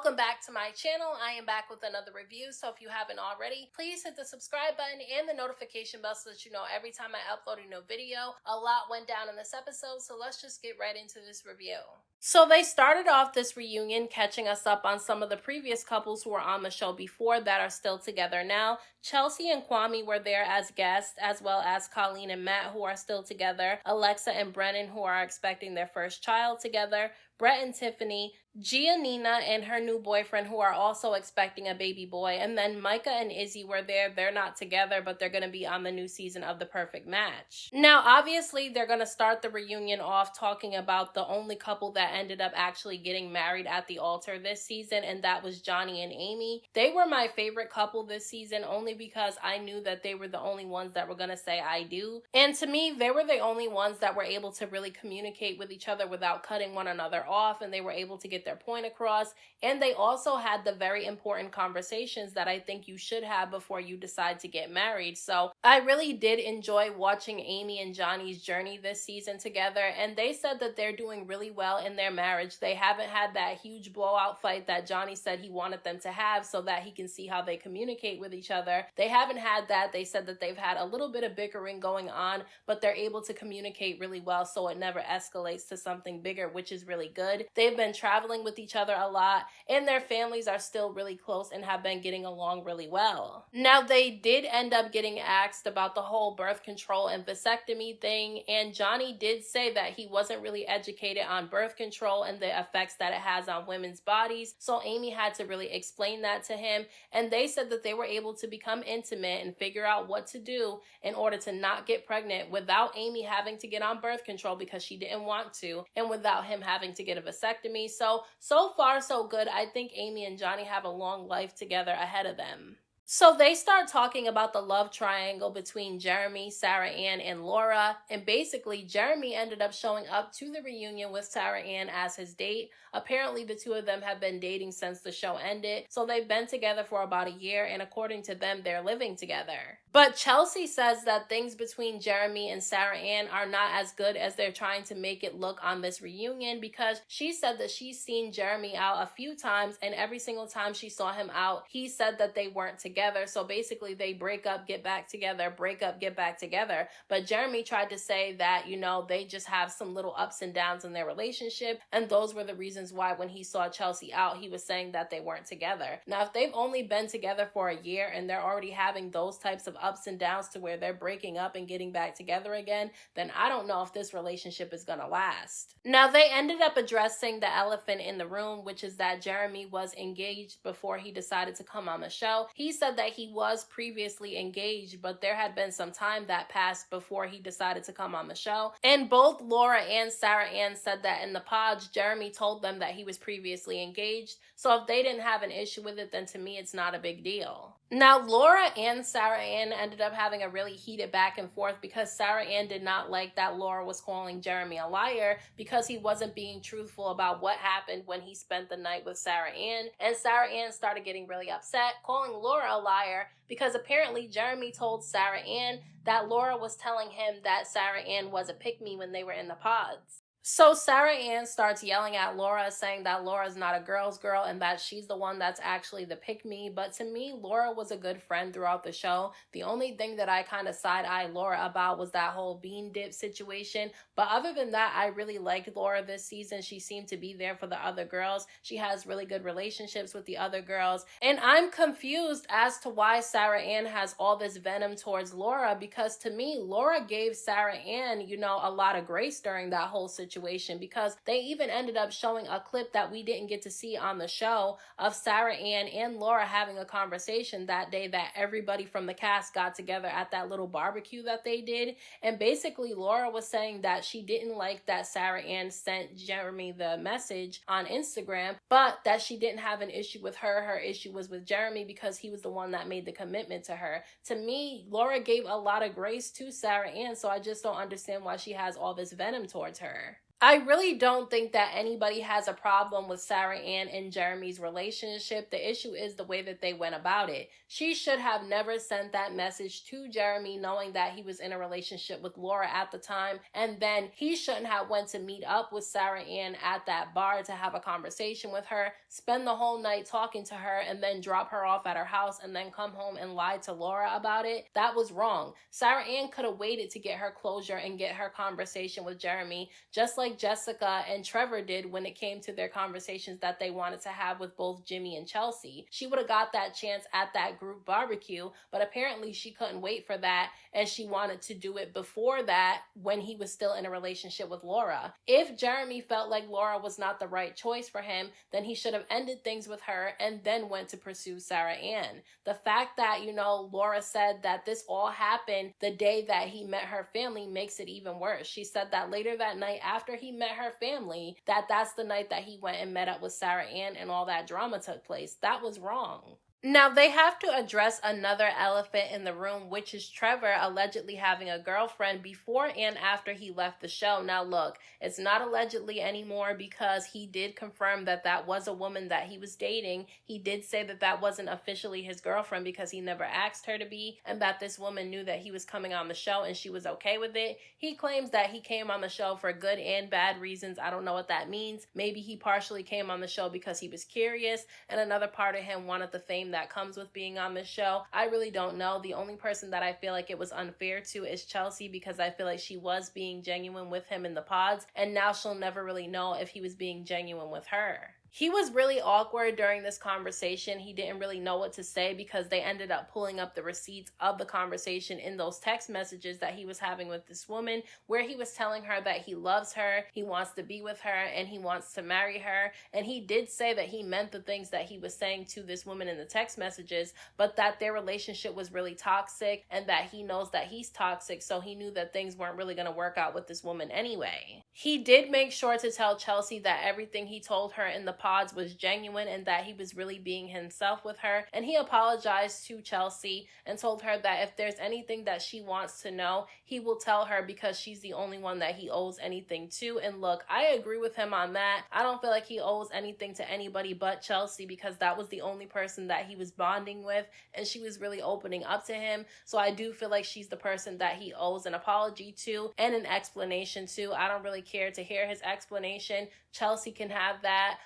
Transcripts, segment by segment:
Welcome back to my channel. I am back with another review, so if you haven't already, please hit the subscribe button and the notification bell so that you know every time I upload a new video. A lot went down in this episode, so let's just get right into this review. So they started off this reunion catching us up on some of the previous couples who were on the show before that are still together now. Chelsea and Kwame were there as guests, as well as Colleen and Matt, who are still together, Alexa and Brennan, who are expecting their first child together, Brett and Tiffany, Giannina and her new boyfriend, who are also expecting a baby boy, and then Micah and Izzy were there. They're not together, but they're going to be on the new season of The Perfect Match. Now, obviously, they're going to start the reunion off talking about the only couple that ended up actually getting married at the altar this season, and that was Johnny and Amy. They were my favorite couple this season only because I knew that they were the only ones that were going to say I do. And to me, they were the only ones that were able to really communicate with each other without cutting one another off, and they were able to get their point across. And they also had the very important conversations that I think you should have before you decide to get married. So I really did enjoy watching Amy and Johnny's journey this season together, and they said that they're doing really well in their marriage. They haven't had that huge blowout fight that Johnny said he wanted them to have so that he can see how they communicate with each other. They haven't had that. They said that they've had a little bit of bickering going on, but they're able to communicate really well so it never escalates to something bigger, which is really good. They've been traveling with each other a lot, and their families are still really close and have been getting along really well. Now, they did end up getting asked about the whole birth control and vasectomy thing, and Johnny did say that he wasn't really educated on birth control and the effects that it has on women's bodies, so Amy had to really explain that to him, and they said that they were able to become intimate and figure out what to do in order to not get pregnant without Amy having to get on birth control because she didn't want to, and without him having to get a vasectomy. So far so good. I think Amy and Johnny have a long life together ahead of them. So they start talking about the love triangle between Jeramy, Sarah Ann, and Laura, and basically Jeramy ended up showing up to the reunion with Sarah Ann as his date. Apparently the two of them have been dating since the show ended, so they've been together for about a year, and according to them, they're living together. But Chelsea says that things between Jeramy and Sarah Ann are not as good as they're trying to make it look on this reunion, because she said that she's seen Jeramy out a few times, and every single time she saw him out, he said that they weren't together. So basically they break up, get back together, break up, get back together. But Jeramy tried to say that, they just have some little ups and downs in their relationship, and those were the reasons why when he saw Chelsea out, he was saying that they weren't together. Now, if they've only been together for a year and they're already having those types of ups and downs to where they're breaking up and getting back together again, then I don't know if this relationship is gonna last. Now, they ended up addressing the elephant in the room, which is that Jeramy was engaged before he decided to come on the show. He said that he was previously engaged, but there had been some time that passed before he decided to come on the show. And both Laura and Sarah Ann said that in the pods, Jeramy told them that he was previously engaged. So if they didn't have an issue with it, then to me, it's not a big deal. Now, Laura and Sarah Ann ended up having a really heated back and forth because Sarah Ann did not like that Laura was calling Jeramy a liar because he wasn't being truthful about what happened when he spent the night with Sarah Ann. And Sarah Ann started getting really upset, calling Laura a liar because apparently Jeramy told Sarah Ann that Laura was telling him that Sarah Ann was a pick-me when they were in the pods. So Sarah Ann starts yelling at Laura, saying that Laura's not a girl's girl and that she's the one that's actually the pick-me. But to me, Laura was a good friend throughout the show. The only thing that I kind of side-eyed Laura about was that whole bean dip situation. But other than that, I really liked Laura this season. She seemed to be there for the other girls. She has really good relationships with the other girls. And I'm confused as to why Sarah Ann has all this venom towards Laura, because to me, Laura gave Sarah Ann, a lot of grace during that whole situation, because they even ended up showing a clip that we didn't get to see on the show of Sarah Ann and Laura having a conversation that day that everybody from the cast got together at that little barbecue that they did. And basically Laura was saying that she didn't like that Sarah Ann sent Jeramy the message on Instagram, but that she didn't have an issue with her. Her issue was with Jeramy because he was the one that made the commitment to her. To me, Laura gave a lot of grace to Sarah Ann, so I just don't understand why she has all this venom towards her. I really don't think that anybody has a problem with Sarah Ann and Jeremy's relationship. The issue is the way that they went about it. She should have never sent that message to Jeremy knowing that he was in a relationship with Laura at the time, and then he shouldn't have went to meet up with Sarah Ann at that bar to have a conversation with her, spend the whole night talking to her, and then drop her off at her house and then come home and lie to Laura about it. That was wrong. Sarah Ann could have waited to get her closure and get her conversation with Jeremy, just like Jessica and Trevor did when it came to their conversations that they wanted to have with both Jimmy and Chelsea. She would have got that chance at that group barbecue, but apparently she couldn't wait for that, and she wanted to do it before that when he was still in a relationship with Laura. If Jeremy felt like Laura was not the right choice for him, then he should have ended things with her and then went to pursue Sarah Ann. The fact that, Laura said that this all happened the day that he met her family makes it even worse. She said that later that night after he met her family, that's the night that he went and met up with Sarah Ann and all that drama took place. That was wrong. Now, they have to address another elephant in the room, which is Trevor allegedly having a girlfriend before and after he left the show. Now, look, it's not allegedly anymore because he did confirm that that was a woman that he was dating. He did say that that wasn't officially his girlfriend because he never asked her to be, and that this woman knew that he was coming on the show and she was okay with it. He claims that he came on the show for good and bad reasons. I don't know what that means. Maybe he partially came on the show because he was curious, and another part of him wanted the fame that comes with being on this show. I really don't know. The only person that I feel like it was unfair to is Chelsea, because I feel like she was being genuine with him in the pods, and now she'll never really know if he was being genuine with her. He was really awkward during this conversation. He didn't really know what to say because they ended up pulling up the receipts of the conversation in those text messages that he was having with this woman, where he was telling her that he loves her, he wants to be with her, and he wants to marry her. And he did say that he meant the things that he was saying to this woman in the text messages, but that their relationship was really toxic and that he knows that he's toxic, so he knew that things weren't really going to work out with this woman anyway. He did make sure to tell Chelsea that everything he told her in the pods was genuine and that he was really being himself with her, and he apologized to Chelsea and told her that if there's anything that she wants to know, he will tell her because she's the only one that he owes anything to. And look, I agree with him on that. I don't feel like he owes anything to anybody but Chelsea, because that was the only person that he was bonding with and she was really opening up to him. So I do feel like she's the person that he owes an apology to and an explanation to. I don't really care to hear his explanation. Chelsea can have that.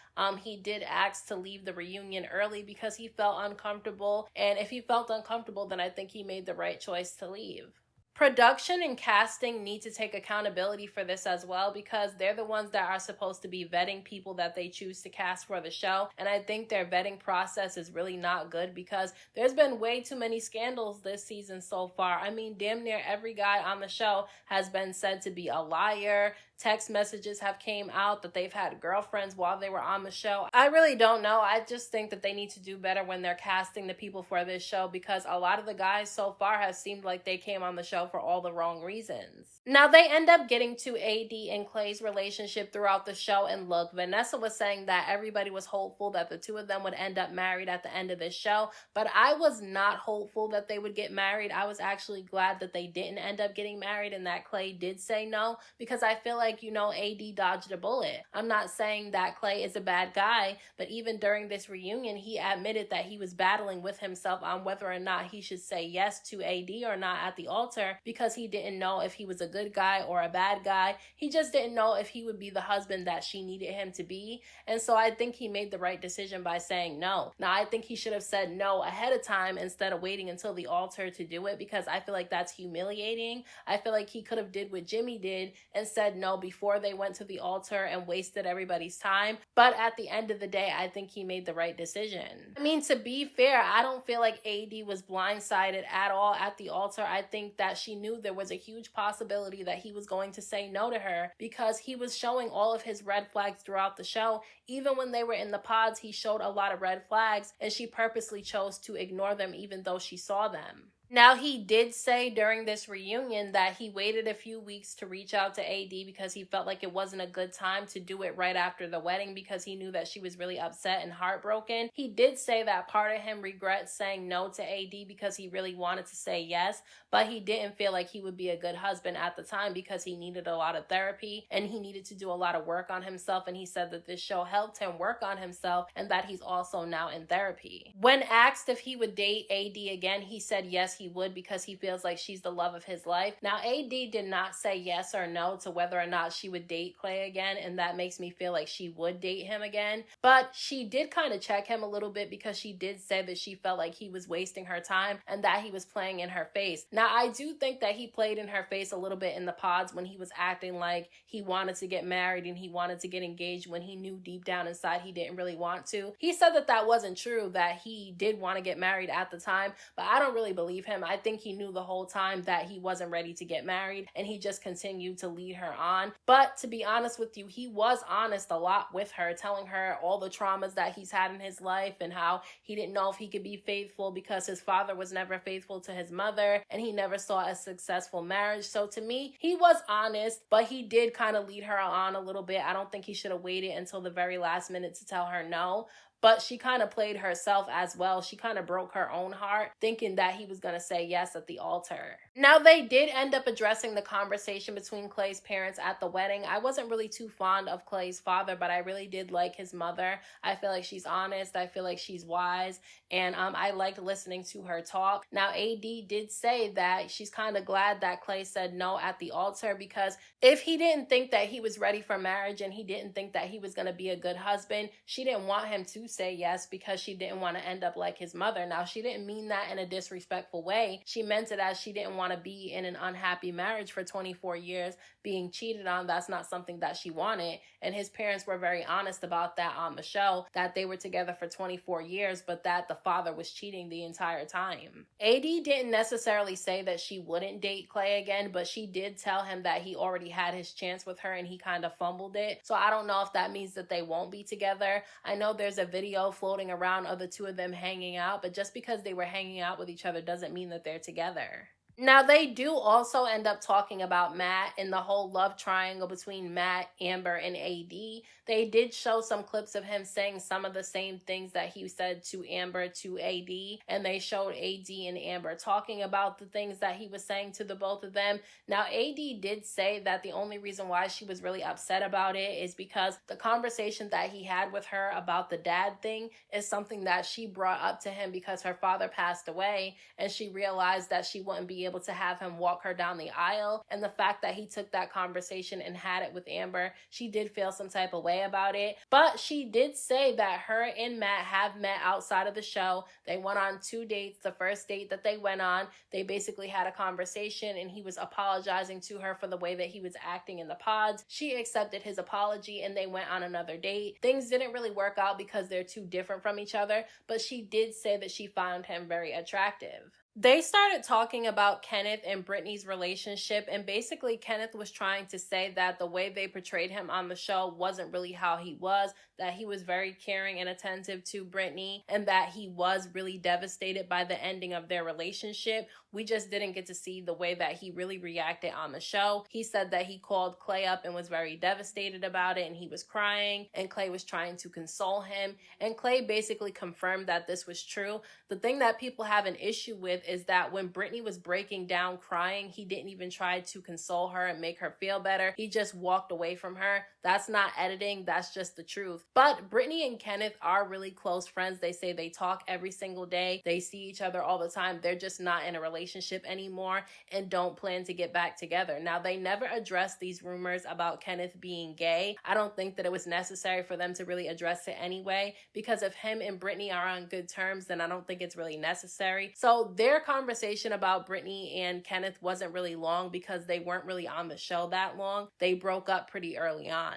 He did ask to leave the reunion early because he felt uncomfortable, and if he felt uncomfortable, then I think he made the right choice to leave. Production and casting need to take accountability for this as well, because they're the ones that are supposed to be vetting people that they choose to cast for the show, and I think their vetting process is really not good because there's been way too many scandals this season so far. I mean, damn near every guy on the show has been said to be a liar. Text messages have came out that they've had girlfriends while they were on the show. I really don't know. I just think that they need to do better when they're casting the people for this show, because a lot of the guys so far have seemed like they came on the show for all the wrong reasons. Now, they end up getting to AD and Clay's relationship throughout the show, and look, Vanessa was saying that everybody was hopeful that the two of them would end up married at the end of this show, but I was not hopeful that they would get married. I was actually glad that they didn't end up getting married and that Clay did say no, because I feel like, AD dodged a bullet. I'm not saying that Clay is a bad guy, but even during this reunion, he admitted that he was battling with himself on whether or not he should say yes to AD or not at the altar, because he didn't know if he was a good guy or a bad guy. He just didn't know if he would be the husband that she needed him to be. And so I think he made the right decision by saying no. Now, I think he should have said no ahead of time instead of waiting until the altar to do it, because I feel like that's humiliating. I feel like he could have did what Jimmy did and said no before they went to the altar and wasted everybody's time. But at the end of the day, I think he made the right decision. I mean, to be fair, I don't feel like AD was blindsided at all at the altar. I think that she knew there was a huge possibility that he was going to say no to her, because he was showing all of his red flags throughout the show. Even when they were in the pods, he showed a lot of red flags, and she purposely chose to ignore them even though she saw them. Now, he did say during this reunion that he waited a few weeks to reach out to AD because he felt like it wasn't a good time to do it right after the wedding because he knew that she was really upset and heartbroken. He did say that part of him regrets saying no to AD because he really wanted to say yes, but he didn't feel like he would be a good husband at the time because he needed a lot of therapy and he needed to do a lot of work on himself. And he said that this show helped him work on himself and that he's also now in therapy. When asked if he would date AD again, he said yes, he would because he feels like she's the love of his life. Now, AD did not say yes or no to whether or not she would date Clay again, and that makes me feel like she would date him again. But she did kind of check him a little bit because she did say that she felt like he was wasting her time and that he was playing in her face. Now, I do think that he played in her face a little bit in the pods when he was acting like he wanted to get married and he wanted to get engaged when he knew deep down inside he didn't really want to. He said that that wasn't true, that he did want to get married at the time, but I don't really believe him. I think he knew the whole time that he wasn't ready to get married and he just continued to lead her on. But to be honest with you, he was honest a lot with her, telling her all the traumas that he's had in his life and how he didn't know if he could be faithful because his father was never faithful to his mother and he never saw a successful marriage. So to me, he was honest, but he did kind of lead her on a little bit. I don't think he should have waited until the very last minute to tell her no. But she kind of played herself as well. She kind of broke her own heart, thinking that he was going to say yes at the altar. Now, they did end up addressing the conversation between Clay's parents at the wedding. I wasn't really too fond of Clay's father, but I really did like his mother. I feel like she's honest. I feel like she's wise. And I liked listening to her talk. Now, AD did say that she's kind of glad that Clay said no at the altar because if he didn't think that he was ready for marriage and he didn't think that he was going to be a good husband, she didn't want him to say yes because she didn't want to end up like his mother. Now, she didn't mean that in a disrespectful way. She meant it as she didn't want to be in an unhappy marriage for 24 years, being cheated on. That's not something that she wanted. And his parents were very honest about that on the show, that they were together for 24 years, but that the father was cheating the entire time. AD didn't necessarily say that she wouldn't date Clay again, but she did tell him that he already had his chance with her and he kind of fumbled it. So I don't know if that means that they won't be together. I know there's a video floating around of the two of them hanging out, but just because they were hanging out with each other doesn't mean that they're together. Now, they do also end up talking about Matt and the whole love triangle between Matt, Amber, and AD. They did show some clips of him saying some of the same things that he said to Amber to AD, and they showed AD and Amber talking about the things that he was saying to the both of them. Now, AD did say that the only reason why she was really upset about it is because the conversation that he had with her about the dad thing is something that she brought up to him because her father passed away, and she realized that she wouldn't be able to have him walk her down the aisle. And the fact that he took that conversation and had it with Amber, she did feel some type of way about it. But she did say that her and Matt have met outside of the show. They went on 2 dates. The first date that they went on, they basically had a conversation and he was apologizing to her for the way that he was acting in the pods. She accepted his apology and they went on another date. Things didn't really work out because they're too different from each other, but she did say that she found him very attractive. They started talking about Kenneth and Brittany's relationship, and basically Kenneth was trying to say that the way they portrayed him on the show wasn't really how he was, that he was very caring and attentive to Brittany, and that he was really devastated by the ending of their relationship. We just didn't get to see the way that he really reacted on the show. He said that he called Clay up and was very devastated about it, and he was crying, and Clay was trying to console him, and Clay basically confirmed that this was true. The thing that people have an issue with is that when Brittany was breaking down crying, he didn't even try to console her and make her feel better. He just walked away from her. That's not editing, that's just the truth. But Brittany and Kenneth are really close friends. They say they talk every single day. They see each other all the time. They're just not in a relationship anymore and don't plan to get back together. Now, they never addressed these rumors about Kenneth being gay. I don't think that it was necessary for them to really address it anyway, because if him and Brittany are on good terms, then I don't think it's really necessary. So their conversation about Brittany and Kenneth wasn't really long because they weren't really on the show that long. They broke up pretty early on.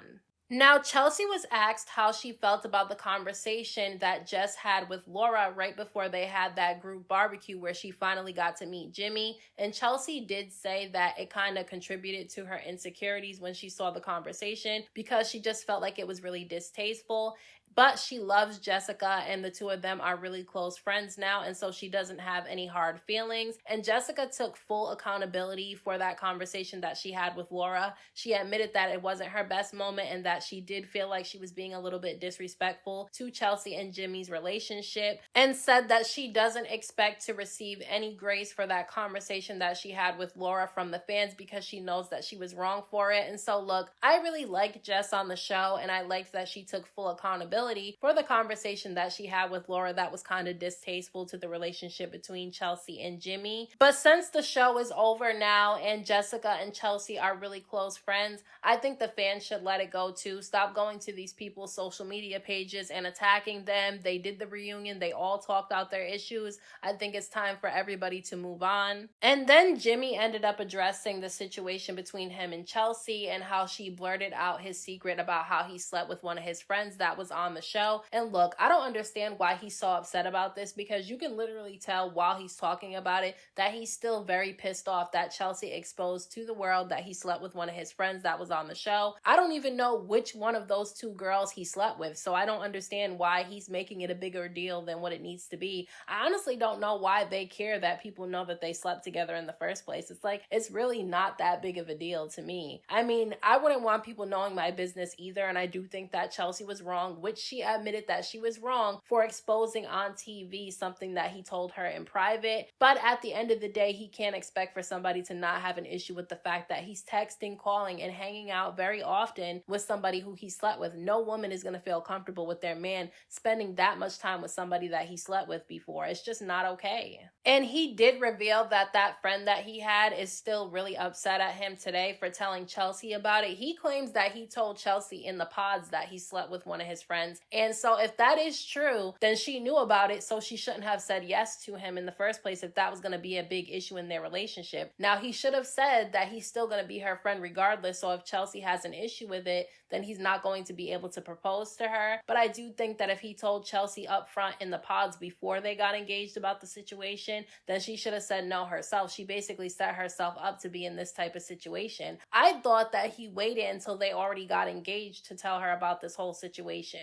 Now, Chelsea was asked how she felt about the conversation that Jess had with Laura right before they had that group barbecue where she finally got to meet Jimmy. And Chelsea did say that it kind of contributed to her insecurities when she saw the conversation because she just felt like it was really distasteful. but she loves Jessica and the two of them are really close friends now, and so she doesn't have any hard feelings. And Jessica took full accountability for that conversation that she had with Laura. She admitted that it wasn't her best moment and that she did feel like she was being a little bit disrespectful to Chelsea and Jimmy's relationship, and said that she doesn't expect to receive any grace for that conversation that she had with Laura from the fans because she knows that she was wrong for it. And so look, I really like Jess on the show, and I liked that she took full accountability for the conversation that she had with Laura that was kind of distasteful to the relationship between Chelsea and Jimmy. But since the show is over now and Jessica and Chelsea are really close friends, I think the fans should let it go too. Stop going to these people's social media pages and attacking them. They did the reunion. They all talked out their issues. I think it's time for everybody to move on. And then Jimmy ended up addressing the situation between him and Chelsea and how she blurted out his secret about how he slept with one of his friends that was on the show. And look, I don't understand why he's so upset about this, because you can literally tell while he's talking about it that he's still very pissed off that Chelsea exposed to the world that he slept with one of his friends that was on the show. I don't even know which one of those two girls he slept with, so I don't understand why he's making it a bigger deal than what it needs to be. I honestly don't know why they care that people know that they slept together in the first place. It's like, it's really not that big of a deal to me. I mean, I wouldn't want people knowing my business either, and I do think that Chelsea was wrong, which she admitted that she was wrong for exposing on TV something that he told her in private. But at the end of the day, he can't expect for somebody to not have an issue with the fact that he's texting, calling, and hanging out very often with somebody who he slept with. No woman is going to feel comfortable with their man spending that much time with somebody that he slept with before. It's just not okay. And he did reveal that that friend that he had is still really upset at him today for telling Chelsea about it. He claims that he told Chelsea in the pods that he slept with one of his friends. And so if that is true, then she knew about it, so she shouldn't have said yes to him in the first place if that was going to be a big issue in their relationship. Now, he should have said that he's still going to be her friend regardless, so if Chelsea has an issue with it, then he's not going to be able to propose to her. But I do think that if he told Chelsea up front in the pods before they got engaged about the situation, then she should have said no herself. She basically set herself up to be in this type of situation. I thought that he waited until they already got engaged to tell her about this whole situation.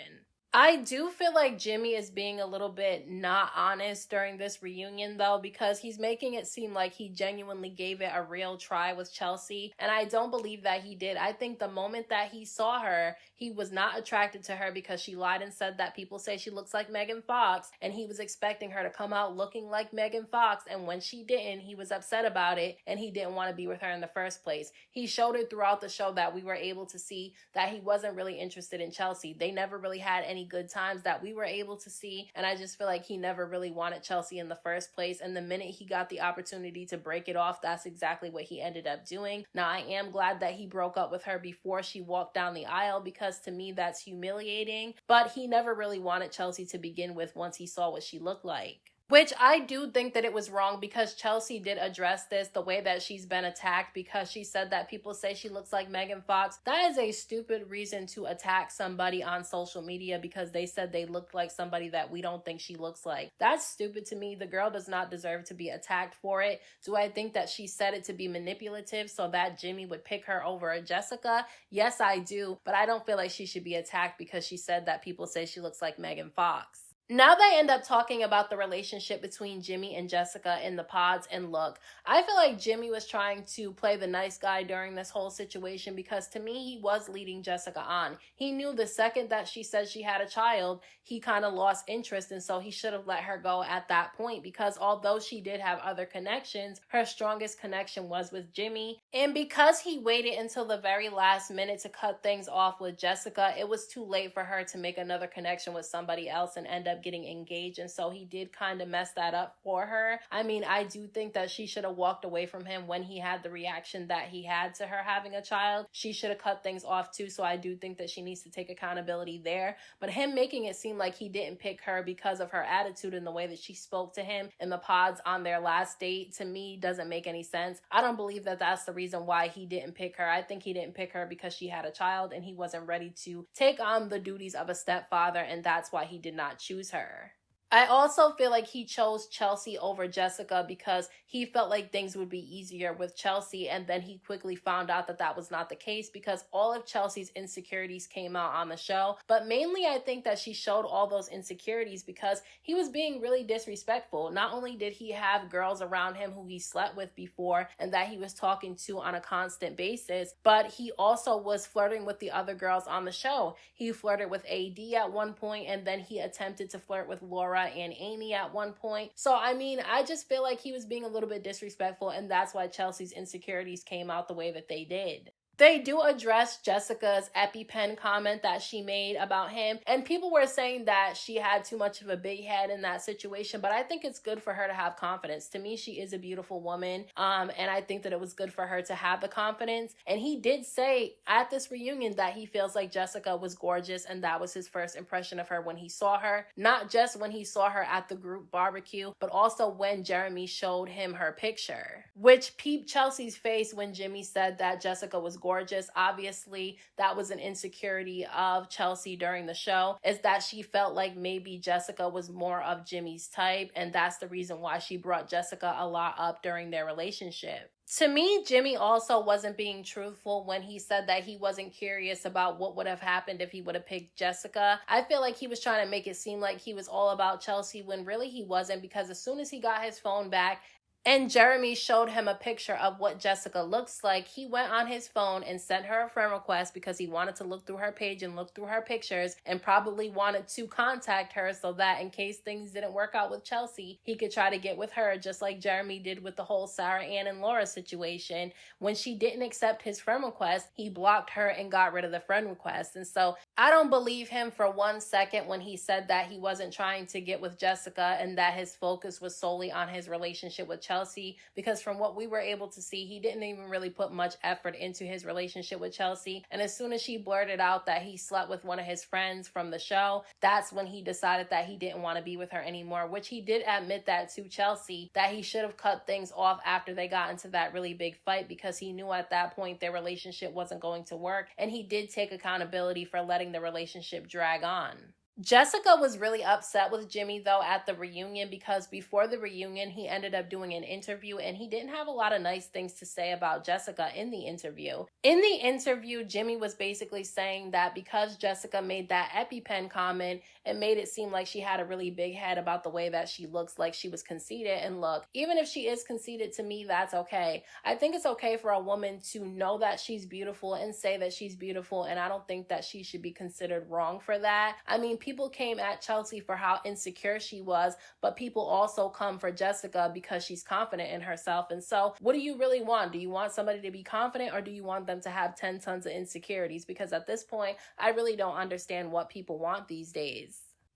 I do feel like Jimmy is being a little bit not honest during this reunion though, because he's making it seem like he genuinely gave it a real try with Chelsea, and I don't believe that he did. I think the moment that he saw her, he was not attracted to her because she lied and said that people say she looks like Megan Fox, and he was expecting her to come out looking like Megan Fox, and when she didn't, he was upset about it and he didn't want to be with her in the first place. He showed it throughout the show that we were able to see that he wasn't really interested in Chelsea. They never really had any good times that we were able to see, and I just feel like he never really wanted Chelsea in the first place, and the minute he got the opportunity to break it off, that's exactly what he ended up doing. Now, I am glad that he broke up with her before she walked down the aisle, because to me that's humiliating, but he never really wanted Chelsea to begin with once he saw what she looked like. Which I do think that it was wrong, because Chelsea did address this, the way that she's been attacked, because she said that people say she looks like Megan Fox. That is a stupid reason to attack somebody on social media because they said they looked like somebody that we don't think she looks like. That's stupid to me. The girl does not deserve to be attacked for it. Do I think that she said it to be manipulative so that Jimmy would pick her over Jessica? Yes, I do, but I don't feel like she should be attacked because she said that people say she looks like Megan Fox. Now they end up talking about the relationship between Jimmy and Jessica in the pods, and look, I feel like Jimmy was trying to play the nice guy during this whole situation, because to me, he was leading Jessica on. He knew the second that she said she had a child, he kind of lost interest, and so he should have let her go at that point, because although she did have other connections, her strongest connection was with Jimmy. And because he waited until the very last minute to cut things off with Jessica, it was too late for her to make another connection with somebody else and end up getting engaged, and so he did kind of mess that up for her. I mean, I do think that she should have walked away from him when he had the reaction that he had to her having a child. She should have cut things off too, so I do think that she needs to take accountability there. But him making it seem like he didn't pick her because of her attitude and the way that she spoke to him in the pods on their last date, to me, doesn't make any sense. I don't believe that that's the reason why he didn't pick her. I think he didn't pick her because she had a child and he wasn't ready to take on the duties of a stepfather, and that's why he did not choose her. I also feel like he chose Chelsea over Jessica because he felt like things would be easier with Chelsea, and then he quickly found out that that was not the case because all of Chelsea's insecurities came out on the show. But mainly, I think that she showed all those insecurities because he was being really disrespectful. Not only did he have girls around him who he slept with before and that he was talking to on a constant basis, but he also was flirting with the other girls on the show. He flirted with AD at one point, and then he attempted to flirt with Laura and Amy at one point. So, I mean, I just feel like he was being a little bit disrespectful, and that's why Chelsea's insecurities came out the way that they did. They do address Jessica's EpiPen comment that she made about him, and people were saying that she had too much of a big head in that situation, but I think it's good for her to have confidence. To me, she is a beautiful woman, and I think that it was good for her to have the confidence. And he did say at this reunion that he feels like Jessica was gorgeous, and that was his first impression of her when he saw her. Not just when he saw her at the group barbecue, but also when Jeremy showed him her picture, which peeped Chelsea's face when Jimmy said that Jessica was gorgeous. Obviously, that was an insecurity of Chelsea during the show, is that she felt like maybe Jessica was more of Jimmy's type, and that's the reason why she brought Jessica a lot up during their relationship. To me, Jimmy also wasn't being truthful when he said that he wasn't curious about what would have happened if he would have picked Jessica. I feel like he was trying to make it seem like he was all about Chelsea when really he wasn't, because as soon as he got his phone back and Jeremy showed him a picture of what Jessica looks like, he went on his phone and sent her a friend request because he wanted to look through her page and look through her pictures, and probably wanted to contact her so that in case things didn't work out with Chelsea, he could try to get with her, just like Jeremy did with the whole Sarah Ann and Laura situation. When she didn't accept his friend request, he blocked her and got rid of the friend request. And so I don't believe him for 1 second when he said that he wasn't trying to get with Jessica and that his focus was solely on his relationship with Chelsea, because from what we were able to see, he didn't even really put much effort into his relationship with Chelsea. And as soon as she blurted out that he slept with one of his friends from the show, that's when he decided that he didn't want to be with her anymore, which he did admit that to Chelsea, that he should have cut things off after they got into that really big fight, because he knew at that point their relationship wasn't going to work, and he did take accountability for letting the relationship drag on. Jessica was really upset with Jimmy, though, at the reunion, because before the reunion, he ended up doing an interview and he didn't have a lot of nice things to say about Jessica in the interview. In the interview, Jimmy was basically saying that because Jessica made that EpiPen comment, it made it seem like she had a really big head about the way that she looks, like she was conceited. And look, even if she is conceited, to me, that's okay. I think it's okay for a woman to know that she's beautiful and say that she's beautiful, and I don't think that she should be considered wrong for that. I mean, people came at Chelsea for how insecure she was, but people also come for Jessica because she's confident in herself. And so, what do you really want? Do you want somebody to be confident, or do you want them to have 10 tons of insecurities? Because at this point, I really don't understand what people want these days.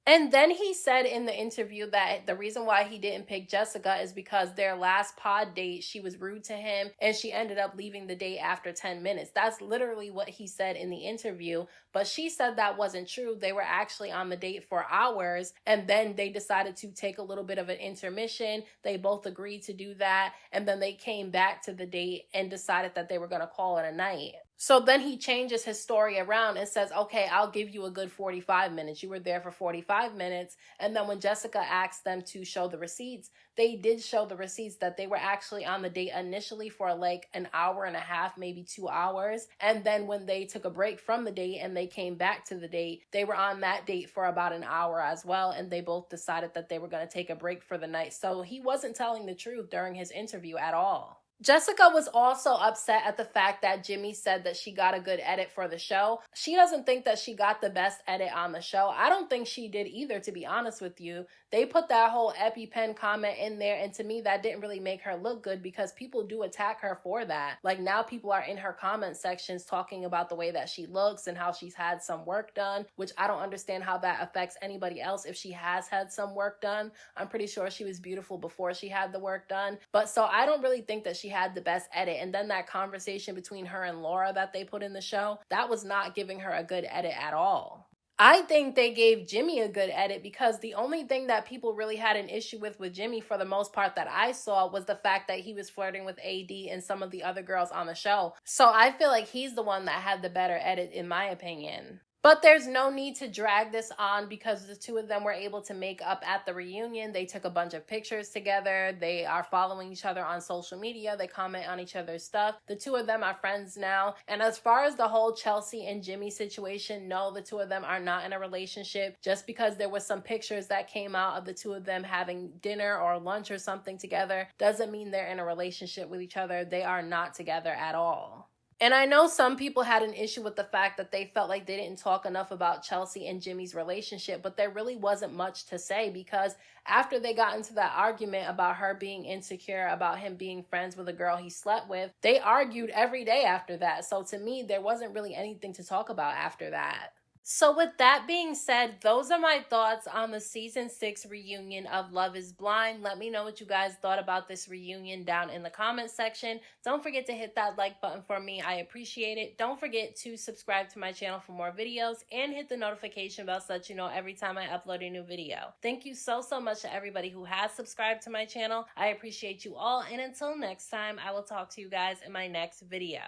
And then he said in the interview that the reason why he didn't pick Jessica is because their last pod date, she was rude to him and she ended up leaving the date after 10 minutes. That's literally what he said in the interview. But she said that wasn't true. They were actually on the date for hours, and then they decided to take a little bit of an intermission. They both agreed to do that, and then they came back to the date and decided that they were going to call it a night. So then he changes his story around and says, okay, I'll give you a good 45 minutes. You were there for 45 minutes. And then when Jessica asked them to show the receipts, they did show the receipts that they were actually on the date initially for like an hour and a half, maybe 2 hours. And then when they took a break from the date and they came back to the date, they were on that date for about an hour as well. And they both decided that they were going to take a break for the night. So he wasn't telling the truth during his interview at all. Jessica was also upset at the fact that Jimmy said that she got a good edit for the show. She doesn't think that she got the best edit on the show. I don't think she did either, to be honest with you. They put that whole EpiPen comment in there, and to me, that didn't really make her look good because people do attack her for that. Like, now people are in her comment sections talking about the way that she looks and how she's had some work done, which I don't understand how that affects anybody else if she has had some work done. I'm pretty sure she was beautiful before she had the work done. But so I don't really think that she had the best edit. And then that conversation between her and Laura that they put in the show, that was not giving her a good edit at all. I think they gave Jimmy a good edit because the only thing that people really had an issue with Jimmy, for the most part that I saw, was the fact that he was flirting with AD and some of the other girls on the show. So I feel like he's the one that had the better edit, in my opinion. But there's no need to drag this on because the two of them were able to make up at the reunion. They took a bunch of pictures together. They are following each other on social media. They comment on each other's stuff. The two of them are friends now. And as far as the whole Chelsea and Jimmy situation, no, the two of them are not in a relationship. Just because there was some pictures that came out of the two of them having dinner or lunch or something together doesn't mean they're in a relationship with each other. They are not together at all. And I know some people had an issue with the fact that they felt like they didn't talk enough about Chelsea and Jimmy's relationship, but there really wasn't much to say because after they got into that argument about her being insecure, about him being friends with a girl he slept with, they argued every day after that. So to me, there wasn't really anything to talk about after that. So with that being said, those are my thoughts on the season 6 reunion of Love is Blind. Let me know what you guys thought about this reunion down in the comment section. Don't forget to hit that like button for me. I appreciate it. Don't forget to subscribe to my channel for more videos and hit the notification bell so that you know every time I upload a new video. Thank you so much to everybody who has subscribed to my channel. I appreciate you all, and until next time, I will talk to you guys in my next video.